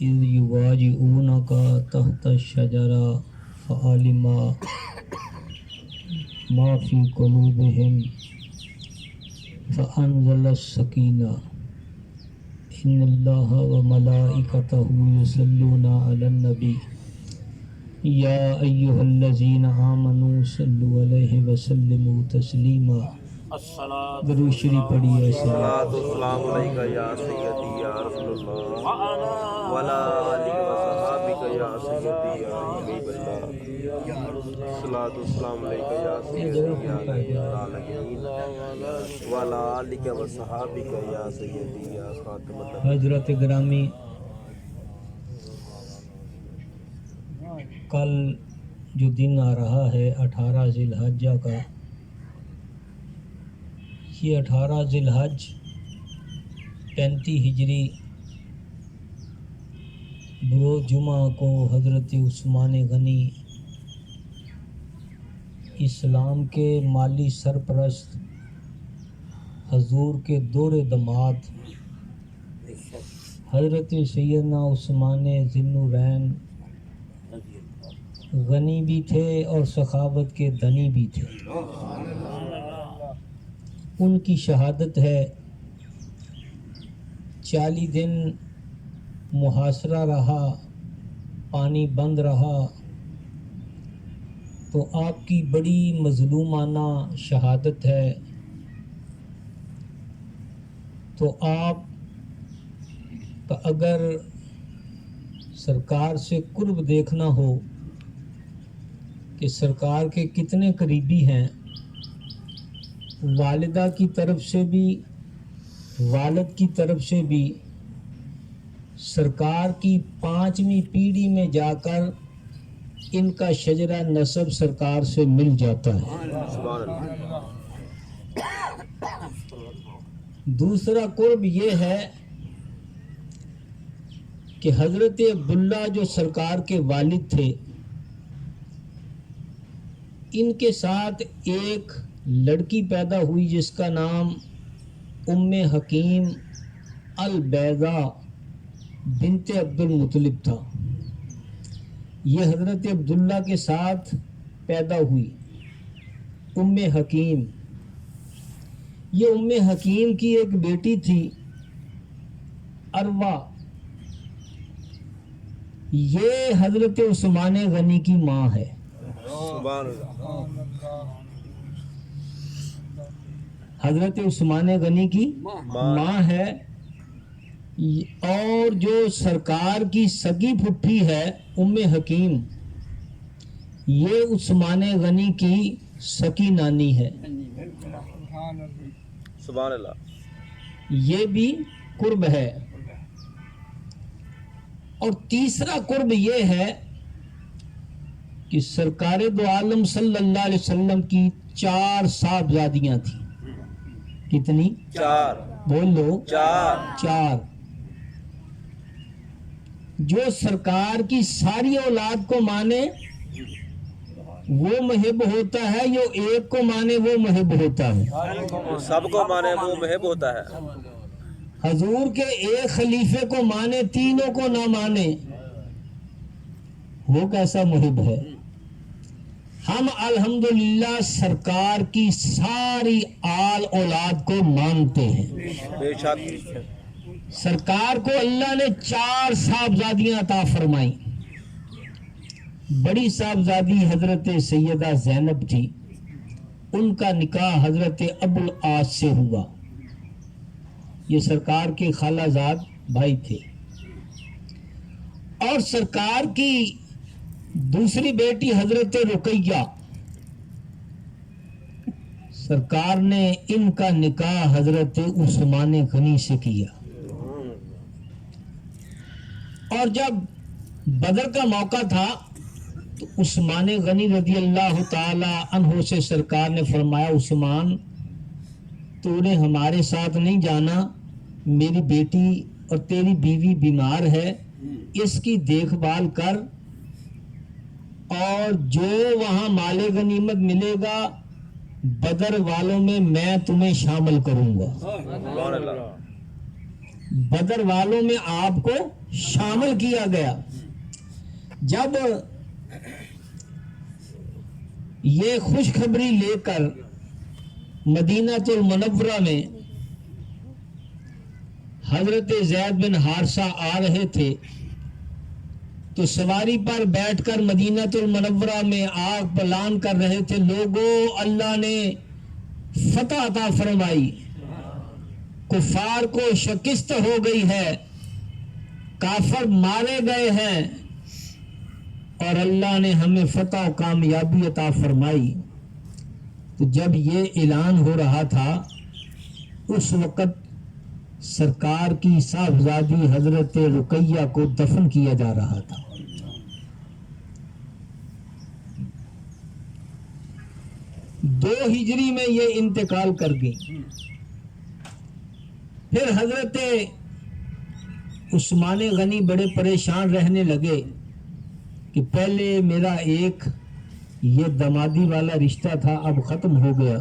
إذ يواجئونك تحت الشجرة فعلم ما في قلوبهم فأنزل السكينة إن الله وملائكته يصلون على النبي يا أيها الذين آمنوا صلوا عليه وسلموا تسليما درود شریف پڑھیے الصلاۃ والسلام علیک یا سیدی یا رسول اللہ وعلی آلہ وصحبہ یا سیدی یا حبیب اللہ الصلاۃ والسلام علیک یا سیدی یا نبی العالمین وعلی آلہ وصحبہ یا سیدی یا خاتم النبیین. حضرت گرامی، کل جو دن آ رہا ہے 18 ذی الحجہ کا، یہ 18 ذی الحج 35 ہجری بروز جمعہ کو حضرت عثمان غنی اسلام کے مالی سرپرست حضور کے دور دماد حضرت سیدنا عثمان ذی النورین غنی بھی تھے اور سخاوت کے دھنی بھی تھے. ان کی شہادت ہے. 40 دن محاصرہ رہا، پانی بند رہا، تو آپ کی بڑی مظلومانہ شہادت ہے. تو آپ کا اگر سرکار سے قرب دیکھنا ہو کہ سرکار کے کتنے قریبی ہیں، والدہ کی طرف سے بھی والد کی طرف سے بھی، سرکار کی 5ویں پیڑھی میں جا کر ان کا شجرہ نسب سرکار سے مل جاتا ہے. دوسرا قرب یہ ہے کہ حضرت عبداللہ جو سرکار کے والد تھے، ان کے ساتھ ایک لڑکی پیدا ہوئی جس کا نام ام حکیم البیضاء بنت عبد المطلب تھا. یہ حضرت عبداللہ کے ساتھ پیدا ہوئی ام حکیم. یہ ام حکیم کی ایک بیٹی تھی عروہ. یہ حضرت عثمان غنی کی ماں ہے. حضرت عثمان غنی کی ماں ہے. اور جو سرکار کی سگی پھپھی ہے ام حکیم، یہ عثمان غنی کی سکی نانی ہے. سبحان اللہ. یہ بھی قرب ہے. اور تیسرا قرب یہ ہے کہ سرکار دو عالم صلی اللہ علیہ وسلم کی 4 صاحبزادیاں تھیں. کتنی؟ 4. بول لو. 4. جو سرکار کی ساری اولاد کو مانے وہ محب ہوتا ہے، جو ایک کو مانے وہ محب ہوتا ہے. سب کو مانے وہ محب ہوتا ہے. حضور کے ایک خلیفے کو مانے، تینوں کو نہ مانے، وہ کیسا محب ہے. ہم الحمدللہ سرکار کی ساری آل اولاد کو مانتے ہیں. بے شک. سرکار کو اللہ نے 4 صاحبزادیاں عطا فرمائیں. بڑی صاحبزادی حضرت سیدہ زینب تھی. ان کا نکاح حضرت ابوالعاص سے ہوا. یہ سرکار کے خالہ زاد بھائی تھے. اور سرکار کی دوسری بیٹی حضرت رقیہ، سرکار نے ان کا نکاح حضرت عثمان غنی سے کیا. اور جب بدر کا موقع تھا تو عثمان غنی رضی اللہ تعالی عنہ سے سرکار نے فرمایا، عثمان تو نے ہمارے ساتھ نہیں جانا، میری بیٹی اور تیری بیوی بیمار ہے، اس کی دیکھ بھال کر، اور جو وہاں مال غنیمت ملے گا بدر والوں میں تمہیں شامل کروں گا. بدر والوں میں آپ کو شامل کیا گیا. جب یہ خوشخبری لے کر مدینہ المنورہ میں حضرت زید بن حارثہ آ رہے تھے تو سواری پر بیٹھ کر مدینہ المنورہ میں آگ اعلان کر رہے تھے، لوگوں اللہ نے فتح عطا فرمائی، کفار کو شکست ہو گئی ہے، کافر مارے گئے ہیں اور اللہ نے ہمیں فتح و کامیابی عطا فرمائی. تو جب یہ اعلان ہو رہا تھا اس وقت سرکار کی صاحبزادی حضرت رقیہ کو دفن کیا جا رہا تھا. دو ہجری میں یہ انتقال کر گئی. پھر حضرت عثمان غنی بڑے پریشان رہنے لگے کہ پہلے میرا ایک یہ دمادی والا رشتہ تھا اب ختم ہو گیا.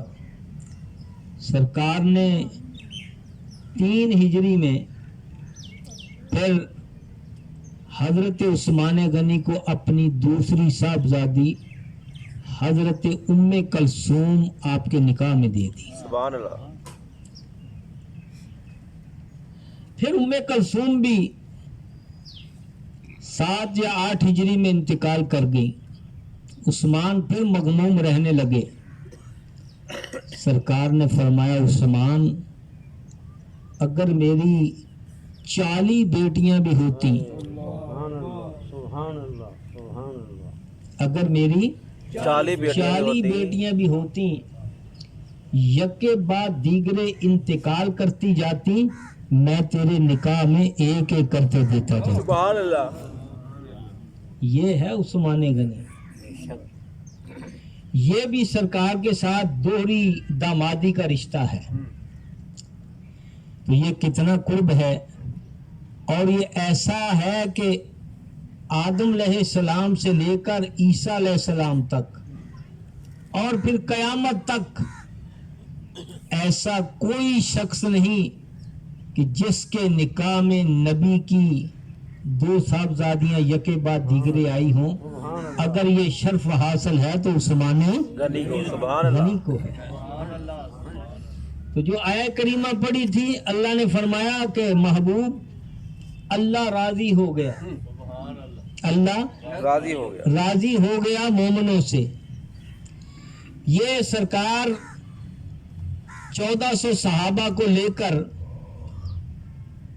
سرکار نے 3 ہجری میں پھر حضرت عثمان غنی کو اپنی دوسری صاحبزادی حضرت ام کلثوم آپ کے نکاح میں دے دی. سبحان اللہ. پھر ام کلثوم بھی 7 یا 8 ہجری میں انتقال کر گئی. عثمان پھر مغموم رہنے لگے. سرکار نے فرمایا عثمان اگر میری 40 بیٹیاں بھی ہوتی، اگر میری 40 بیٹیاں بھی ہوتی یکے بعد دیگرے انتقال کرتی جاتی، میں تیرے نکاح میں ایک ایک کرتے دیتا جاتا. سبحان اللہ. یہ ہے عثمان غنی. یہ بھی سرکار کے ساتھ دوہری دامادی کا رشتہ ہے. تو یہ کتنا قرب ہے، اور یہ ایسا ہے کہ آدم علیہ السلام سے لے کر عیسیٰ علیہ السلام تک اور پھر قیامت تک ایسا کوئی شخص نہیں کہ جس کے نکاح میں نبی کی 2 صاحبزادیاں یکے بعد دیگرے آئی ہوں. اگر یہ شرف حاصل ہے تو عثمان غنی کو. سبحان اللہ. غنی کو ہے. تو جو آیت کریمہ پڑھی تھی اللہ نے فرمایا کہ محبوب اللہ راضی ہو گیا، اللہ راضی ہو گیا مومنوں سے. یہ سرکار 1400 صحابہ کو لے کر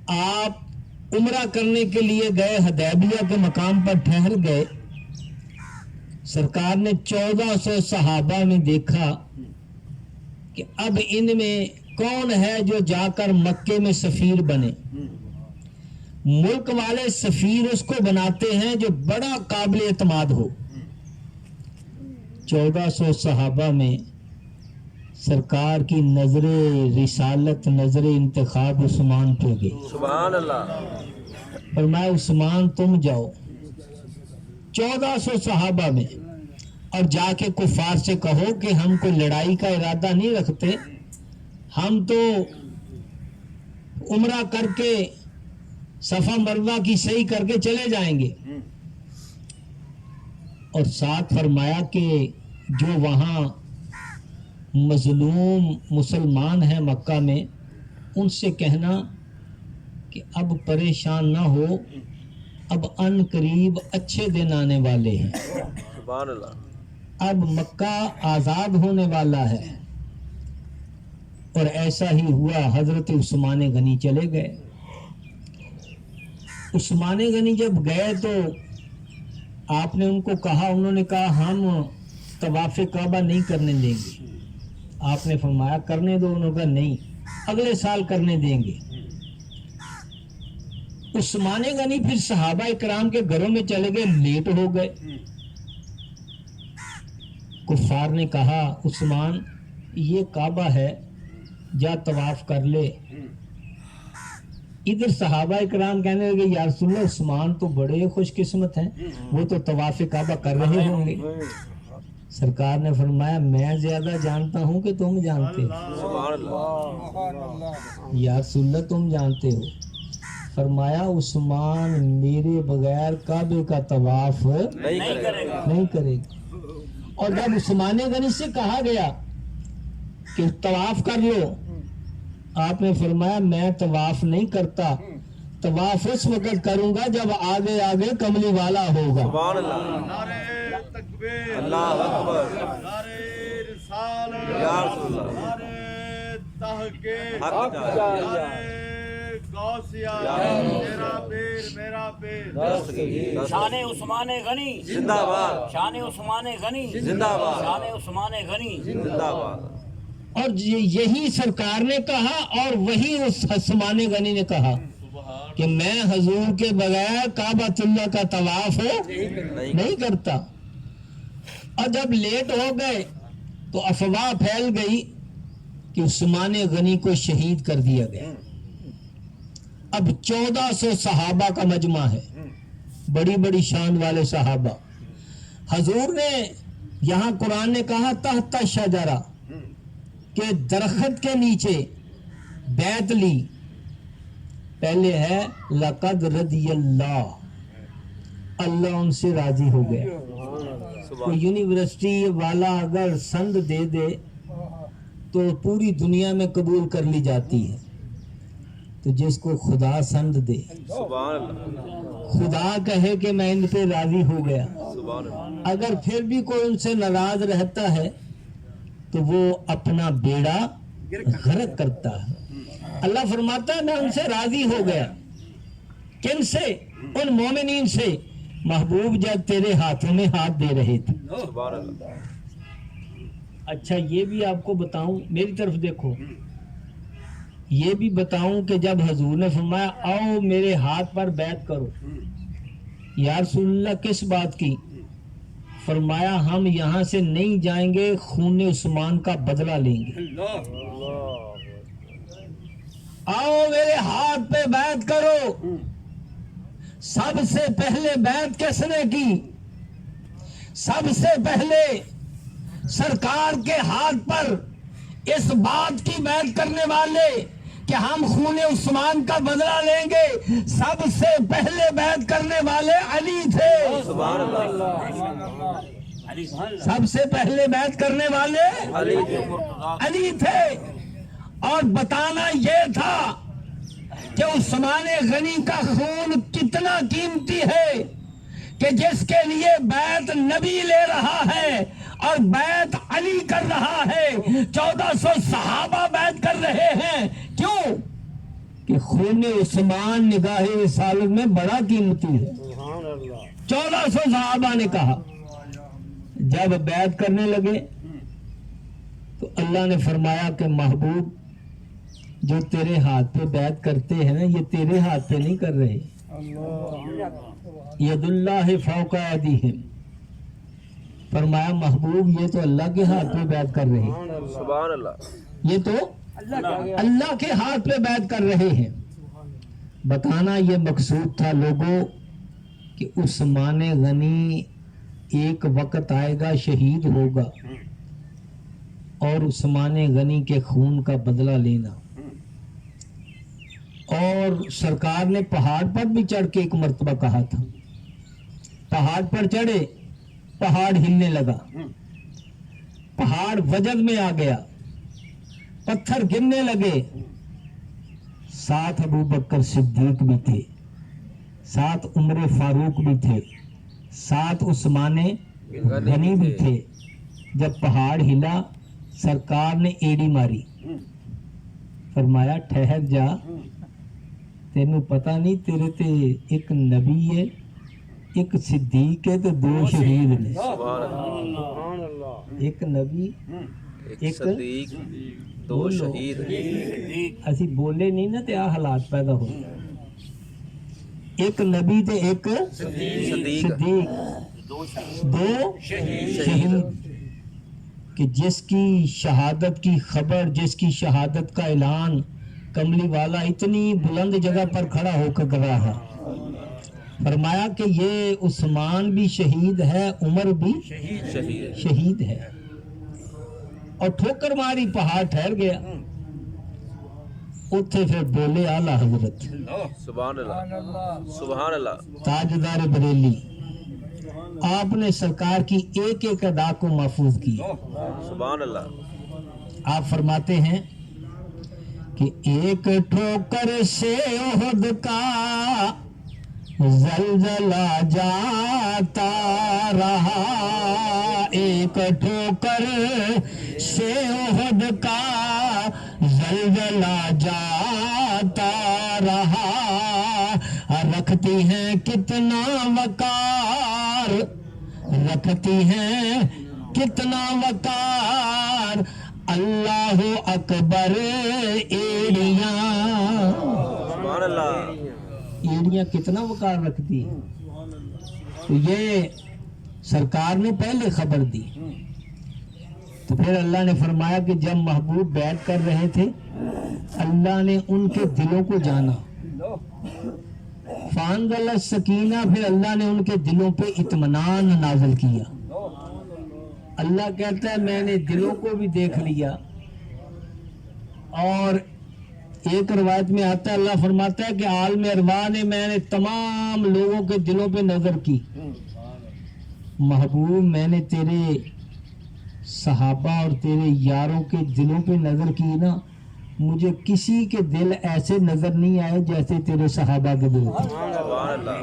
آپ عمرہ کرنے کے لیے گئے، حدیبیہ کے مقام پر ٹھہر گئے. سرکار نے 1400 صحابہ میں دیکھا کہ اب ان میں کون ہے جو جا کر مکے میں سفیر بنے. ملک والے سفیر اس کو بناتے ہیں جو بڑا قابل اعتماد ہو. 1400 صحابہ میں سرکار کی نظر رسالت، نظر انتخاب عثمان پہ گئی. سبحان اللہ. فرمایا عثمان تم جاؤ 1400 صحابہ میں اور جا کے کفار سے کہو کہ ہم کوئی لڑائی کا ارادہ نہیں رکھتے، ہم تو عمرہ کر کے صفا مروہ کی صحیح کر کے چلے جائیں گے. اور ساتھ فرمایا کہ جو وہاں مظلوم مسلمان ہیں مکہ میں ان سے کہنا کہ اب پریشان نہ ہو، اب ان قریب اچھے دن آنے والے ہیں. سبحان اللہ. اب مکہ آزاد ہونے والا ہے. اور ایسا ہی ہوا. حضرت عثمان غنی چلے گئے. عثمان غنی جب گئے تو آپ نے ان کو کہا، انہوں نے کہا ہم طواف کعبہ نہیں کرنے دیں گے. آپ نے فرمایا کرنے دو. انہوں نے کہا نہیں اگلے سال کرنے دیں گے. عثمان غنی پھر صحابہ اکرام کے گھروں میں چلے گئے، لیٹ ہو گئے. کفار نے کہا عثمان یہ کعبہ ہے، جا طواف کر لے. ادھر صحابہ اکرام کہنے لگے یا رسول اللہ عثمان تو بڑے خوش قسمت ہیں، وہ تو طواف کعبہ کر رہے ہوں گے. سرکار نے فرمایا میں زیادہ جانتا ہوں کہ تم جانتے ہو. سبحان اللہ. یا رسول اللہ تم جانتے ہو. فرمایا عثمان میرے بغیر کعبے کا طواف نہیں کرے گا. نہیں کرے گا. اور جب عثمان غنی سے کہا گیا کہ طواف کر لو، آپ نے فرمایا میں طواف نہیں کرتا، طواف اس وقت کروں گا جب آگے آگے کملی والا ہوگا. سبحان اللہ. اللہ اکبر. یا رسول اللہ. حق جاریہ. شان عثمان غنی زندہ باد. شان عثمان غنی زندہ باد. شان عثمان غنی زندہ باد. اور یہی سرکار نے کہا اور وہی اس عثمان غنی نے کہا کہ میں حضور کے بغیر کعبۃ اللہ کا طواف نہیں کرتا. اور جب لیٹ ہو گئے تو افواہ پھیل گئی کہ عثمان غنی کو شہید کر دیا گیا. اب 1400 صحابہ کا مجمع ہے، بڑی بڑی شان والے صحابہ. حضور نے یہاں قرآن نے کہا تحت شجرہ کہ درخت کے نیچے بیعت لی. پہلے ہے لقد رضی اللہ، اللہ ان سے راضی ہو گیا. کوئی یونیورسٹی والا اگر سند دے دے تو پوری دنیا میں قبول کر لی جاتی ہے، تو جس کو خدا سند دے، سبحان اللہ. خدا کہے کہ میں ان پہ راضی ہو گیا، سبحان اللہ. اگر پھر بھی کوئی ان سے ناراض رہتا ہے تو وہ اپنا بیڑا غرق کرتا ہے. اللہ فرماتا ہے میں ان سے راضی ہو گیا. کن سے؟ ان مومنین سے محبوب جب تیرے ہاتھوں میں ہاتھ دے رہے تھے. سبحان اللہ. اچھا یہ بھی آپ کو بتاؤں، میری طرف دیکھو، یہ بھی بتاؤں کہ جب حضور نے فرمایا آؤ میرے ہاتھ پر بیعت کرو، یا رسول اللہ کس بات کی؟ فرمایا ہم یہاں سے نہیں جائیں گے، خون عثمان کا بدلہ لیں گے. آؤ میرے ہاتھ پہ بیعت کرو. سب سے پہلے بیعت کس نے کی؟ سب سے پہلے سرکار کے ہاتھ پر اس بات کی بیعت کرنے والے کہ ہم خون عثمان کا بدلہ لیں گے، سب سے پہلے بیعت کرنے والے علی تھے. سبحان اللہ. سب سے پہلے بیعت کرنے والے علی تھے. اور بتانا یہ تھا کہ عثمان غنی کا خون کتنا قیمتی ہے کہ جس کے لیے بیعت نبی لے رہا ہے اور بیعت علی کر رہا ہے. 1400 صحابہ بیعت کر رہے ہیں. کیوں؟ کہ خون عثمان نگاہ رسالت میں بڑا قیمتی ہے. 1400 صحابہ نے کہا. جب بیعت کرنے لگے تو اللہ نے فرمایا کہ محبوب جو تیرے ہاتھ پہ بیعت کرتے ہیں نا، یہ تیرے ہاتھ پہ نہیں کر رہے. ید اللہ فوق ایدیہم. فرمایا محبوب یہ تو اللہ کے ہاتھ پہ بیعت کر رہے ہیں. سبحان اللہ. یہ تو اللہ کے ہاتھ پہ بیعت کر رہے ہیں. بتانا یہ مقصود تھا لوگوں کہ عثمان غنی ایک وقت آئے گا شہید ہوگا، اور عثمان غنی کے خون کا بدلہ لینا. اور سرکار نے پہاڑ پر بھی چڑھ کے ایک مرتبہ کہا تھا. پہاڑ پر چڑھے، پہاڑ ہلنے لگا، پہاڑ وجد میں آ گیا، پتھر گرنے لگے. ساتھ ابو بکر صدیق بھی تھے، ساتھ عمر فاروق بھی تھے، ساتھ عثمان غنی بھی تھے. جب پہاڑ ہلا سرکار نے ایڑی ماری، فرمایا ٹھہر جا، تینوں پتہ نہیں تیرے تے ایک نبی ہے، ایک صدیق ہے تو 2 شہید نے. ایک نبی، ایک صدیق، 2 شہید. اسی بولے نہیں نا تے آ حالات پیدا ہو. ایک نبی تے ایک صدیق. صدیق، 2 شہید کہ جس کی شہادت کی خبر، جس کی شہادت کا اعلان کملی والا اتنی بلند جگہ پر کھڑا ہو کر کر رہا. فرمایا کہ یہ عثمان بھی شہید ہے، عمر بھی شہید ہے. اور ٹھوکر ماری، پہاڑ ٹھہر گیا. اتھے پھر بولے آلہ حضرت سبحان اللہ سبحان اللہ تاجدار بریلی، آپ نے سرکار کی ایک ایک ادا کو محفوظ کیا۔ سبحان اللہ آپ فرماتے ہیں کہ ایک ٹھوکر سے احد کا زلزلہ جاتا رہا، ایک ٹھوکر سے احد کا زلزلہ جاتا رہا، رکھتی ہیں کتنا وقار، رکھتی ہیں کتنا وقار، اللہ اکبر ایڑیاں، سبحان اللہ ایڑیاں کتنا وقار رکھتی ہیں۔ تو یہ سرکار نے پہلے خبر دی، تو پھر اللہ نے فرمایا کہ جب محبوب بیعت کر رہے تھے اللہ نے ان کے دلوں کو جانا، فانزل السکینہ، پھر اللہ نے ان کے دلوں پہ اطمینان نازل کیا۔ اللہ کہتا ہے میں نے دلوں کو بھی دیکھ لیا، اور ایک روایت میں آتا ہے اللہ فرماتا ہے کہ عالم ارواح نے میں نے تمام لوگوں کے دلوں پہ نظر کی، محبوب میں نے تیرے صحابہ اور تیرے یاروں کے دلوں پہ نظر کی نا، مجھے کسی کے دل ایسے نظر نہیں آئے جیسے تیرے صحابہ کے دل تھے۔ سبحان اللہ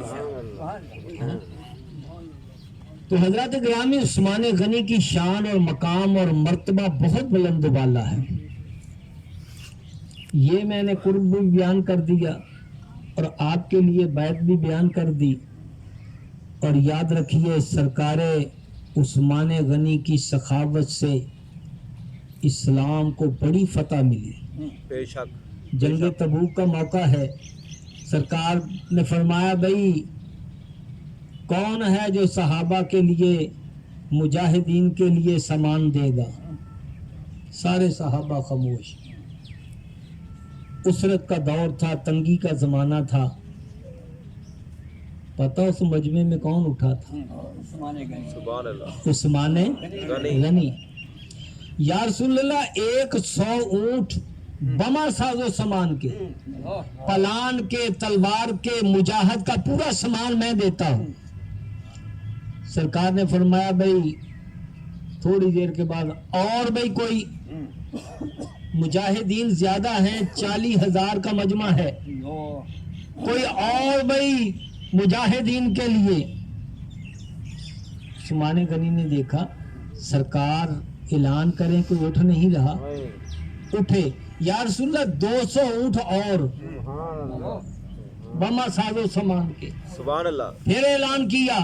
تو حضرات گرامی عثمان غنی کی شان اور مقام اور مرتبہ بہت بلند و بالا ہے، یہ میں نے قرب بھی بیان کر دیا اور آپ کے لیے بیعت بھی بیان کر دی۔ اور یاد رکھیے سرکار عثمان غنی کی سخاوت سے اسلام کو بڑی فتح ملی۔ بے شک جنگ تبوک کا موقع ہے، سرکار نے فرمایا بھائی کون ہے جو صحابہ کے لیے مجاہدین کے لیے سامان دے گا؟ سارے صحابہ خاموش۔ اسرت کا دور تھا، تنگی کا زمانہ تھا، پتہ اس مجمع میں کون اٹھا تھا؟ سبحان اللہ عثمان غنی۔ یا رسول اللہ 100 اونٹ بما ساز و سامان کے، پلان کے، تلوار کے، مجاہد کا پورا سامان میں دیتا ہوں۔ سرکار نے فرمایا بھائی تھوڑی دیر کے بعد اور بھائی کوئی مجاہدین زیادہ ہیں، 40,000 کا مجمع ہے، کوئی اور بھائی مجاہدین کے لیے۔ عثمان غنی نے دیکھا سرکار اعلان کریں کوئی اٹھ نہیں رہا، اٹھے یا رسول اللہ 200 اونٹ اور بما ساز و سامان کے۔ سبحان اللہ پھر اعلان کیا،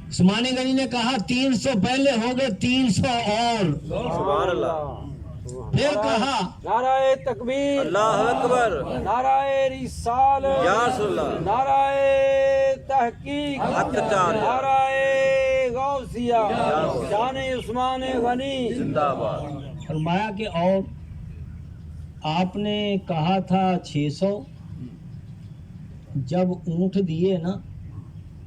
عثمان غنی نے کہا 300 پہلے ہو گئے، 300 اور۔ سبحان اللہ پھر کہا نعرہ تکبیر، اللہ اکبر نعرہ رسالت، یا رسول اللہ نعرہ تحقیق، حق چار نعرہ غوثیہ، شان عثمان غنی زندہ باد۔ فرمایا کہ اور آپ نے کہا تھا 600، جب اونٹ دیے نا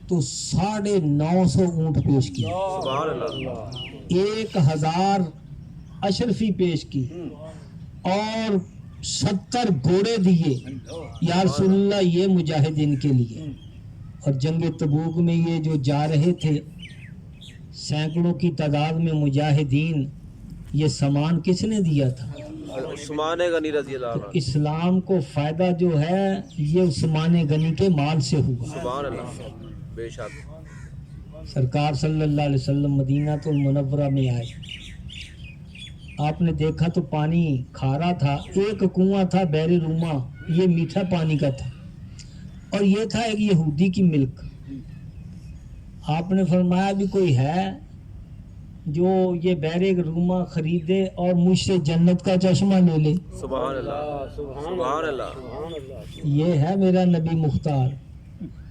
تو 950 اونٹ پیش کیے، سبحان اللہ 1000 اشرفی پیش کی اور 70 گھوڑے دیے یا رسول اللہ یہ مجاہدین کے لیے۔ اور جنگ تبوک میں یہ جو جا رہے تھے سینکڑوں کی تعداد میں مجاہدین، یہ سامان کس نے دیا تھا؟ عثمان غنی رضی اللہ تو عنہ۔ اسلام کو فائدہ جو ہے یہ عثمان غنی کے مال سے ہوا۔ سبحان اللہ بے شک سرکار صلی اللہ علیہ وسلم مدینہ المنورہ میں آئے، آپ نے دیکھا تو پانی کھارا تھا، ایک کنواں تھا بحر روما، یہ میٹھا پانی کا تھا، اور یہ تھا ایک یہودی کی ملک۔ آپ نے فرمایا بھی کوئی ہے جو یہ بحر روما خریدے اور مجھ سے جنت کا چشمہ لے لے؟ سبحان اللہ سبحان اللہ یہ ہے میرا نبی مختار،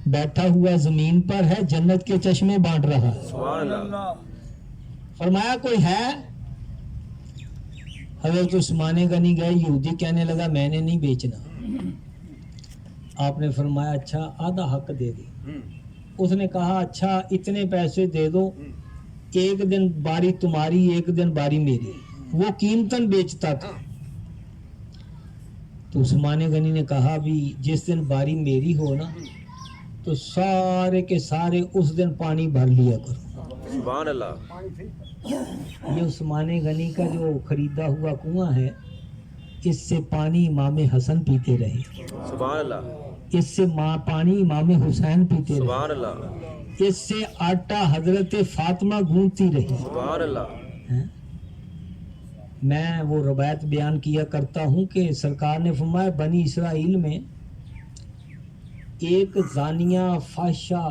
بیٹھا ہوا زمین پر ہے، جنت کے چشمے بانٹ رہا ہے۔ سبحان اللہ فرمایا کوئی ہے؟ حضرت عثمان غنی گئے، یہودی کہنے لگا میں نے نہیں بیچنا۔ آپ نے فرمایا اچھا آدھا حق دے دے۔ اس نے کہا اچھا اتنے پیسے دے دو، ایک دن باری تمہاری ایک دن باری میری، وہ قیمتاً بیچتا تھا۔ تو تو عثمان غنی نے کہا بھی جس دن باری میری ہو نا تو سارے کے سارے اس دن پانی بھر لیا کرو. سبحان اللہ. یہ عثمان غنی کا جو خریدا ہوا کنواں ہے اس سے پانی امام حسن پیتے رہے, سبحان اللہ. اس سے پانی امام حسین پیتے رہے, سبحان اللہ. اس سے آٹا حضرت فاطمہ گونتی رہی. سبحان اللہ. میں وہ روایت بیان کیا کرتا ہوں کہ سرکار نے فرمایا بنی اسرائیل میں ایک زانیہ فاحشہ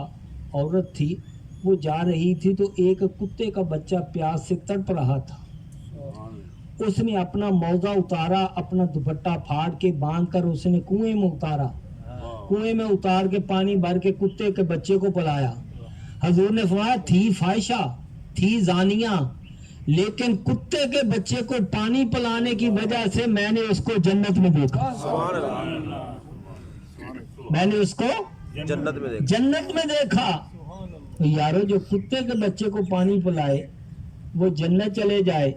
عورت تھی, وہ جا رہی تھی تو ایک کتے کا بچہ پیاس سے تڑپ رہا تھا. اس نے اپنا موزہ اتارا, اپنا دوپٹہ پھاڑ کے باندھ کر اس نے کنویں میں اتارا, کنویں میں اتار کے پانی بھر کے کتے کے بچے کو پلایا. حضور نے فرمایا تھی فاحشہ, تھی زانیہ, لیکن کتے کے بچے کو پانی پلانے کی وجہ سے میں نے اس کو جنت میں دیکھا. سبحان اللہ. میں نے اس کو جنت میں دیکھا. جنت میں دیکھا. یارو جو کتے کے بچے کو پانی پلائے وہ جنت چلے جائے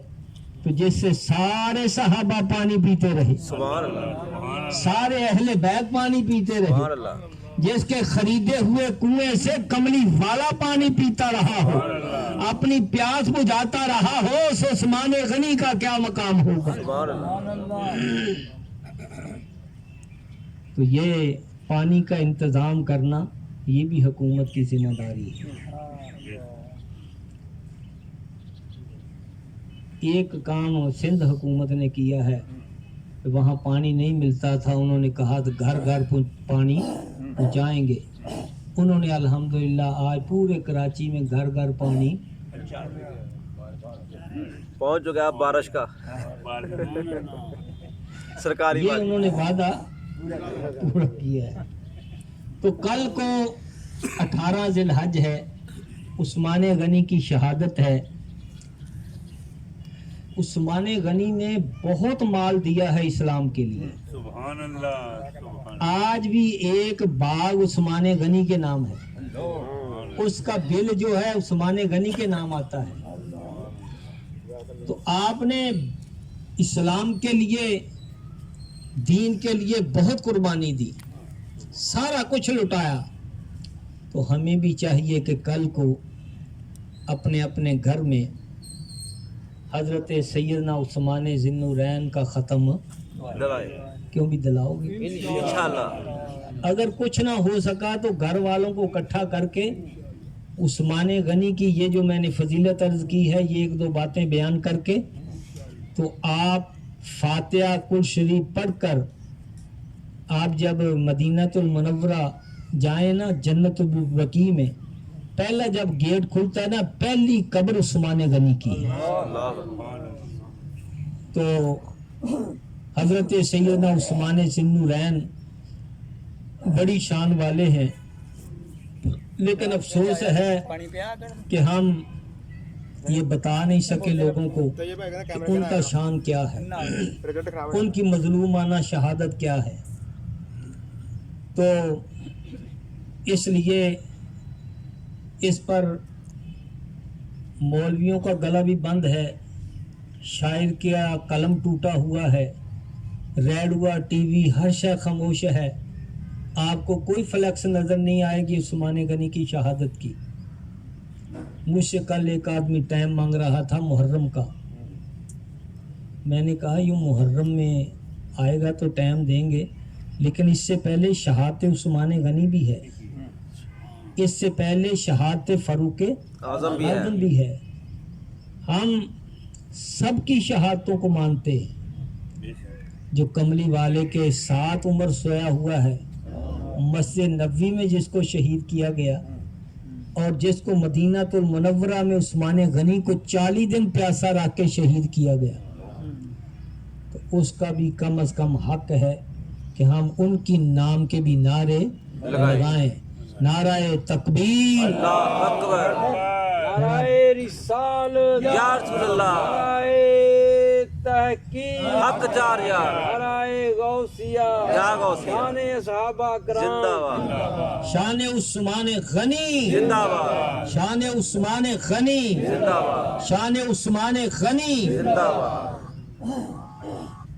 تو جس سے سارے صحابہ پانی پیتے رہے, سبحان اللہ. سارے اہل بیت پانی پیتے سبحان رہے, اللہ. جس کے خریدے ہوئے کنویں سے کملی والا پانی پیتا رہا ہو, اپنی پیاس بجھاتا رہا ہو, اس عثمان غنی کا کیا مقام ہوگا. سبحان اللہ. تو یہ پانی کا انتظام کرنا یہ بھی حکومت کی ذمہ داری ہے. ایک کام سندھ حکومت نے کیا ہے, وہاں پانی نہیں ملتا تھا, انہوں نے کہا تو گھر گھر پانی پہنچائیں گے. انہوں نے الحمدللہ آج پورے کراچی میں گھر گھر پانی پہنچ چکا ہے بارش کا سرکاری یہ انہوں نے وعدہ پورا کیا ہے. تو کل کو 18 ذی الحج ہے, عثمان غنی کی شہادت ہے. عثمان غنی نے بہت مال دیا ہے اسلام کے لیے. سبحان اللہ. آج بھی ایک باغ عثمان غنی کے نام ہے, اس کا بل جو ہے عثمان غنی کے نام آتا ہے. تو آپ نے اسلام کے لیے, دین کے لیے بہت قربانی دی, سارا کچھ لٹایا. تو ہمیں بھی چاہیے کہ کل کو اپنے اپنے گھر میں حضرت سیدنا عثمان ذی النورین کا ختم دلائے کیوں بھی دلاؤ گے. انشاءاللہ. اگر کچھ نہ ہو سکا تو گھر والوں کو اکٹھا کر کے عثمان غنی کی یہ جو میں نے فضیلت عرض کی ہے یہ ایک دو باتیں بیان کر کے تو آپ فاتحہ کل شریف پڑھ کر آپ جب مدینہ المنورہ جائیں نا, جنت البقیع میں پہلا جب گیٹ کھلتا ہے نا, پہلی قبر عثمان غنی کی ہے. تو حضرت سیدنا عثمان ذی النورین بڑی شان والے ہیں, لیکن افسوس ہے کہ ہم یہ بتا نہیں سکے لوگوں کو کہ ان کا شان کیا ہے, ان کی مظلومانہ شہادت کیا ہے. تو اس لیے اس پر مولویوں کا گلا بھی بند ہے, شاعر کا قلم ٹوٹا ہوا ہے, ریڈیو ٹی وی ہر شے خاموش ہے. آپ کو کوئی فلیکس نظر نہیں آئے گی عثمان غنی کی شہادت کی. مجھ سے کل ایک آدمی ٹائم مانگ رہا تھا محرم کا. میں نے کہا یوں محرم میں آئے گا تو ٹائم دیں گے, لیکن اس سے پہلے شہادت عثمان غنی بھی ہے, اس سے پہلے شہادت فاروق اعظم بھی ہے. ہم سب کی شہادتوں کو مانتے ہیں. جو کملی والے کے ساتھ عمر سویا ہوا ہے, مسجد نبوی میں جس کو شہید کیا گیا, اور جس کو مدینہ المنورہ میں عثمان غنی کو 40 دن پیاسا رکھ کے شہید کیا گیا, تو اس کا بھی کم از کم حق ہے کہ ہم ان کی نام کے بھی نعرے لگائیں. نعرہ تکبیر, اللہ اکبر, نعرہ رسالت, یا رسول اللہ, نعرہ تحقیق, حق چار یار, نعرہ غوثیہ, یا غوثیہ, شان صحابہ زندہ کرام, باد, شان عثمان غنی, زندہ باد, شان عثمان غنی, زندہ باد, شان عثمان غنی. زندہ باد.